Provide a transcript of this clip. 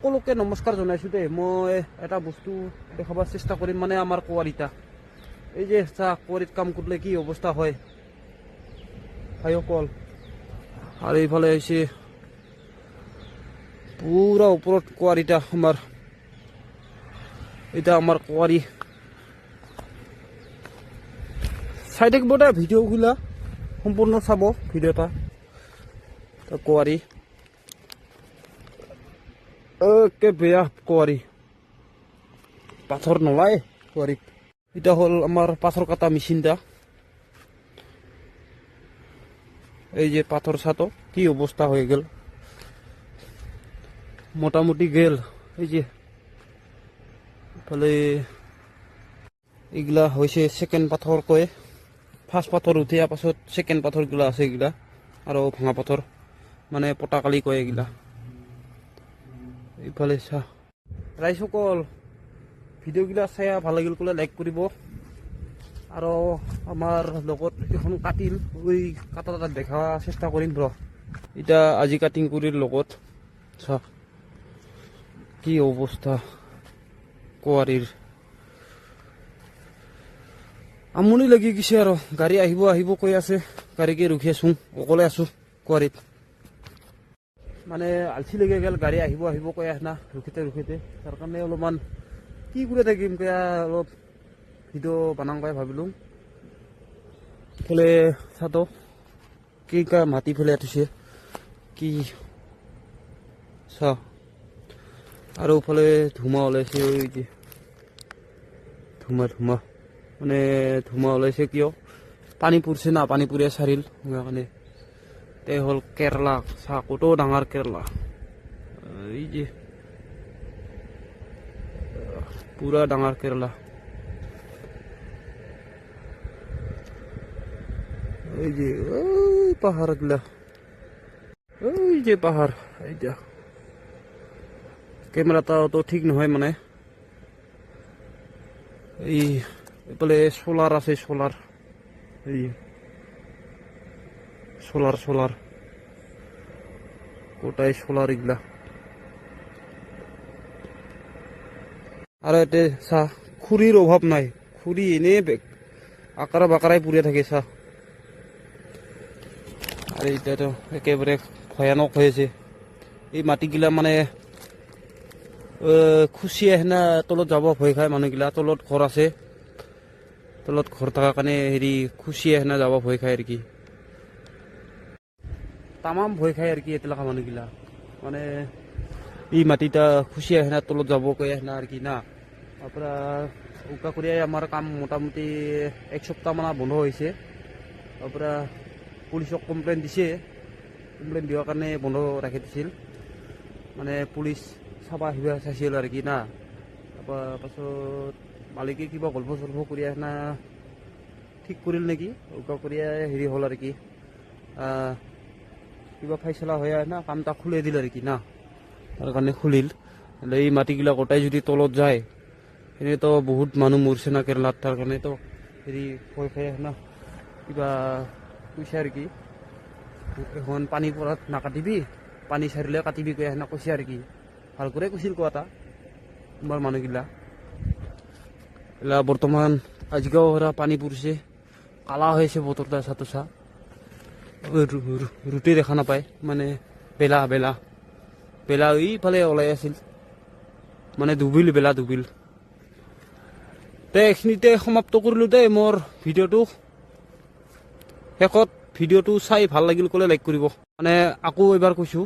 সকলোকে নমস্কাৰ জনাইছোঁ দেই। মই এটা বস্তু দেখাবৰ চেষ্টা কৰিম, মানে আমাৰ কুঁৱাৰীটা এই যে চাহ কুঁৱাৰীত কাম কৰিলে কি অৱস্থা হয় ভাইসকল। আৰু এইফালে হৈছে পুৰা ওপৰত কুঁৱাৰীটা আমাৰ, এটা আমাৰ কুঁৱাৰী চাই থাকিব দে, ভিডিঅ'গুলা সম্পূৰ্ণ চাব ভিডিঅ' এটা। কুঁৱাৰী একে বেয়া কুঁৱাৰী, পাথৰ নলায় কুঁৱাৰীত। এটা হ'ল আমাৰ পাথৰ কাটা মেচিনটা, এই যে পাথৰ চাটো কি অৱস্থা হৈ গেল, মোটামুটি গেল। এই যে ইফালে এইগিলা হৈছে ছেকেণ্ড পাথৰ কয়, ফাৰ্ষ্ট পাথৰ উঠিয়াৰ পাছত ছেকেণ্ড পাথৰগিলা আছে এইগিলা, আৰু ভাঙা পাথৰ মানে পটাকালি কয় এইগিলা। এইফালে চা ৰাইজসকল, ভিডিঅ'গিলা চাই ভাল লাগিল ক'লে লাইক কৰিব, আৰু আমাৰ লগত এখন কাটিম, ওই কাটা তাত দেখা চেষ্টা কৰিম ৰ। এতিয়া আজি কাটিং কৰিৰ লগত চা কি অৱস্থা কুঁৱাৰীৰ, আমনি লাগি গৈছে। আৰু গাড়ী আহিব আহিব কৈ আছে, গাড়ীকে ৰখি আছোঁ, অকলে আছোঁ কুঁৱাৰীত, মানে আলচি লাগি গেল, গাড়ী আহিব আহিব কৈ আছে না ৰখিতে ৰখিতে। তাৰ কাৰণে অলপমান কি কৰি থাকিম, অলপ ভিডিঅ' বনাম কৈ ভাবিলোঁ। ইফালে চাতো কি মাটি ফেলাই থৈছে কি চা, আৰু ইফালে ধুমা ওলাইছে, ওই যে ধুমা ধুমা মানে ধুমা ওলাইছে কিয়, পানী পৰিছে না, পানী পৰিয়া চাৰিল কাৰণে। তে হ'ল কেৰেলা, চা কত ডাঙৰ কেৰেলা, এই যে পুৰা ডাঙৰ কেৰেলা, এই যে পাহাৰ গিলা, এই যে পাহাৰ। এতিয়া কেমেৰাটো ঠিক নহয়, মানে এই এইফালে সোলাৰ আছে, সোলাৰ, এই সোলাৰ সোলাৰ গোটাই সোলাৰ এইগিলা। আৰু এতে চাহ খুৰীৰ অভাৱ নাই, খুৰী এনেই আকাৰা বাকাৰাই পুৰিয়া থাকে চাহ। আৰু এতিয়াতো একেবাৰে ভয়ানক হৈ আছে, এই মাটিগিলা মানে খুচি আহে না, তলত যাব ভয় খায় মানুহগিলা, তলত ঘৰ আছে, তলত ঘৰ থকাৰ কাৰণে হেৰি খুচি আহে না, যাব ভয় খায় আৰু কি, তামাম ভয় খায় আৰু কি এতিয়ালৈকে মানুহগিলা, মানে এই মাটিটা খুচি আহে না, তলত যাব কৈ আহে না আৰু কি না। তাৰপৰা উকা কৰি আমাৰ কাম মোটামুটি এক সপ্তাহমান বন্ধ হৈছে। তাৰপৰা পুলিচক কমপ্লেইন দিছে, কমপ্লেইন দিয়াৰ কাৰণে বন্ধ ৰাখি দিছিল, মানে পুলিচ চাবা আহিব চাইছিল আৰু কি না। তাৰপৰা পাছত মালিকে কিবা গল্প চল্প কৰি আহে না, ঠিক কৰিল নেকি, উকা কৰি হেৰি হ'ল আৰু কি, কিবা ফাইচলা হৈ আহে না, কামটা খুলি দিল আৰু কি না, তাৰ কাৰণে খুলিল। এই মাটিগিলা গোটাই যদি তলত যায়, এনেতো বহুত মানুহ মৰিছে না কেৰেলাত, তাৰ কাৰণেতো হেৰি ভয় খাই আহে না, কিবা কৈছে আৰু কি, এখন পানী পৰাত নাকাটিবি, পানী চাৰিলে কাটিবি কৈ আহে না, কৈছে আৰু কি, ভাল কৰে কৈছিল কোৱা এটা আমাৰ মানুহগিলা। এলা বৰ্তমান আজকেও পানী পৰিছে, কালা হৈছে বতৰটা, চাতো চা ৰুটি দেখা নাপায়, মানে বেলা বেলা বেলা এইফালে ওলাই আছিল, মানে ডুবিল, বেলা ডুবিল। তে এইখিনিতে সমাপ্ত কৰিলোঁ দেই মোৰ ভিডিঅ'টো। শেষত ভিডিঅ'টো চাই ভাল লাগিল ক'লে লাইক কৰিব, মানে আকৌ এবাৰ কৈছোঁ